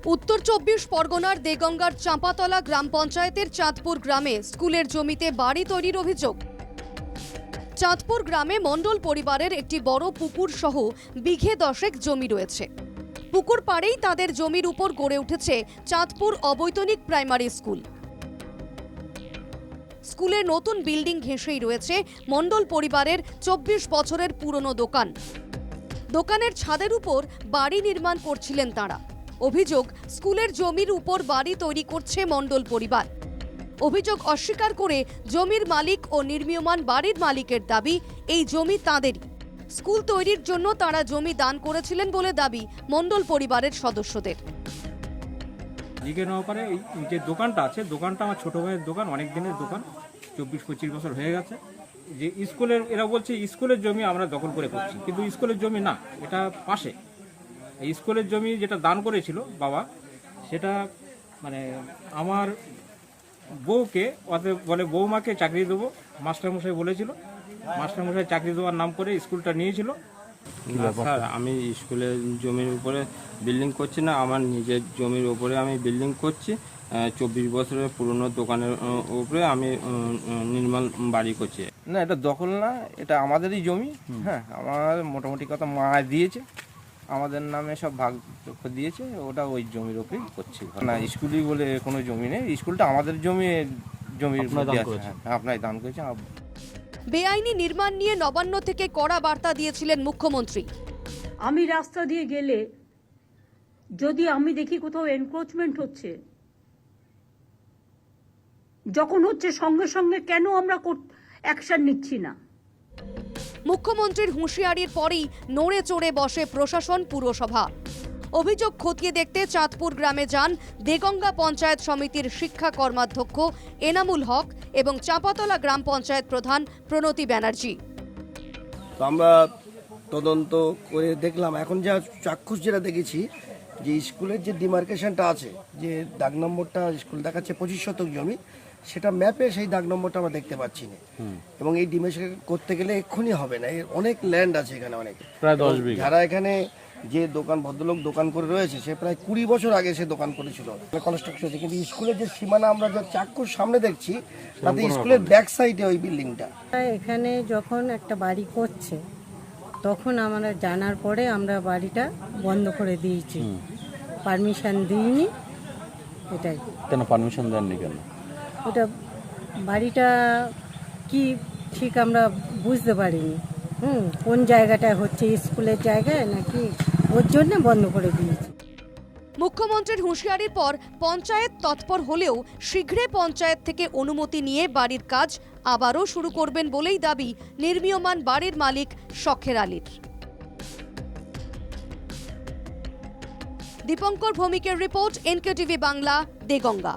উত্তর ২৪ পরগনার দেগঙ্গার চাঁপাতলা গ্রাম পঞ্চায়েতের চাঁদপুর গ্রামে স্কুলের জমিতে বাড়ি তৈরির অভিযোগ। চাঁদপুর গ্রামে মণ্ডল পরিবারের একটি বড় পুকুর সহ বিঘে দশেক জমি রয়েছে। পুকুর পাড়েই তাদের জমির উপর গড়ে উঠেছে চাঁদপুর অবৈতনিক প্রাইমারি স্কুল। স্কুলের নতুন বিল্ডিং ঘেঁষেই রয়েছে মণ্ডল পরিবারের ২৪ বছরের পুরনো দোকান। দোকানের ছাদের উপর বাড়ি নির্মাণ করছিলেন তাঁরা। অভিযোগ, স্কুলের জমির উপর বাড়ি তৈরি করছে মণ্ডল পরিবার। অভিযোগ অস্বীকার করে জমির মালিক ও নির্মীয়মান বাড়ির মালিকের দাবি এই জমি তাঁদেরই। স্কুল তৈরির জন্য তাঁরা জমি দান করেছিলেন বলে দাবি মণ্ডল পরিবারের সদস্যদের। লিখে নেওয়ার পরে এই যে দোকানটা আছে, দোকানটা আমার ছোটো ভাইয়ের দোকান, অনেক দিনের দোকান, ২৪-২৫ বছর হয়ে গেছে। যে স্কুলের, এরা বলছে স্কুলের জমি আমরা দখল করে করছি, কিন্তু স্কুলের জমি না, এটা পাশে। এই স্কুলের জমি যেটা দান করেছিল বাবা, সেটা মানে আমার বউকে ওদের বলে বৌমাকে চাকরি দেবো, মাস্টারমশাই বলেছিল, মাস্টারমশাই চাকরি দেওয়ার নাম করে স্কুলটা নিয়েছিল। স্যার, আমি স্কুলের জমির উপরে বিল্ডিং করছি না, আমার নিজের জমির উপরে আমি বিল্ডিং করছি। ২৪ বছরের পুরনো দোকানের উপরে আমি নির্মাণ বাড়ি করছি। না, এটা দখল না, এটা আমাদেরই জমি। হ্যাঁ, আমার মোটামুটি কথা মা দিয়েছে, আমাদের নামে সব ভাগ দিয়েছে, ওটা ওই জমির ওপরেই করছি। না, স্কুলই বলে কোনো জমি নেই, স্কুলটা আমাদের জমির আপনার দান করেছে। বেআইনি নির্মাণ নিয়ে নবান্ন থেকে কড়া বার্তা দিয়েছিলেন মুখ্যমন্ত্রী। আমি রাস্তা দিয়ে গেলে যদি আমি দেখি কোথাও এনক্রোচমেন্ট হচ্ছে, যখন হচ্ছে সঙ্গে সঙ্গে কেন আমরা অ্যাকশন নিচ্ছি না? মুখ্যমন্ত্রীর হুঁশিয়ারির পরেই নড়ে চড়ে বসে প্রশাসন, পুরসভা। অভিযোগ খতিয়ে দেখতে চাঁদপুর গ্রামে যান দেগঙ্গা পঞ্চায়েত সমিতির শিক্ষা কর্মাধ্যক্ষ এনামুল হক এবং চাঁপাতলা গ্রাম পঞ্চায়েত প্রধান প্রণতি ব্যানার্জি। তো আমরা তদন্ত করে দেখলাম, এখন যা চাক্ষুষ যেটা দেখেছি, যে স্কুলের যে ডিমার্কেশনটা আছে, যে দাগ নম্বরটা স্কুল দেখাচ্ছে ২৫ শতক জমি, সেটা ম্যাপে সেই দাগ নম্বরটা আমরা দেখতে পাচ্ছি না। এবং এই ডিমার্কেশন করতে গেলে এক্ষুনি হবে না, এর অনেক ল্যান্ড আছে এখানে, অনেক, প্রায় ১০ বিঘা। যারা এখানে যে ভদ্রলোক দোকান করে রয়েছে, সে প্রায় ২০ বছর আগে সে দোকান করেছিল, কনস্ট্রাকশন হয়েছে। কিন্তু স্কুলের যে সীমানা আমরা যা চাক্ষুষ সামনে দেখছি, তাতে স্কুলের ব্যাক সাইডে ওই বিল্ডিংটা। এখানে যখন একটা বাড়ি করছে, তখন আমরা জানার পরে আমরা বাড়িটা বন্ধ করে দিয়েছি, পারমিশন দিইনি। এটাই। কেন পারমিশন দেননি কেন? ওটা বাড়িটা কি ঠিক আমরা বুঝতে পারিনি। কোন জায়গাটায় হচ্ছে, স্কুলের জায়গায় নাকি, ওর জন্য বন্ধ করে দিয়েছি। মুখ্যমন্ত্রীর হুঁশিয়ারির পর পঞ্চায়েত তৎপর হলেও শীঘ্রই পঞ্চায়েত থেকে অনুমতি নিয়ে বাড়ির কাজ আবারও শুরু করবেন বলেই দাবি নির্মীয়মান বাড়ির মালিক শখের আলীর। দীপঙ্কর ভৌমিকের রিপোর্ট, NKTV বাংলা, দেগঙ্গা।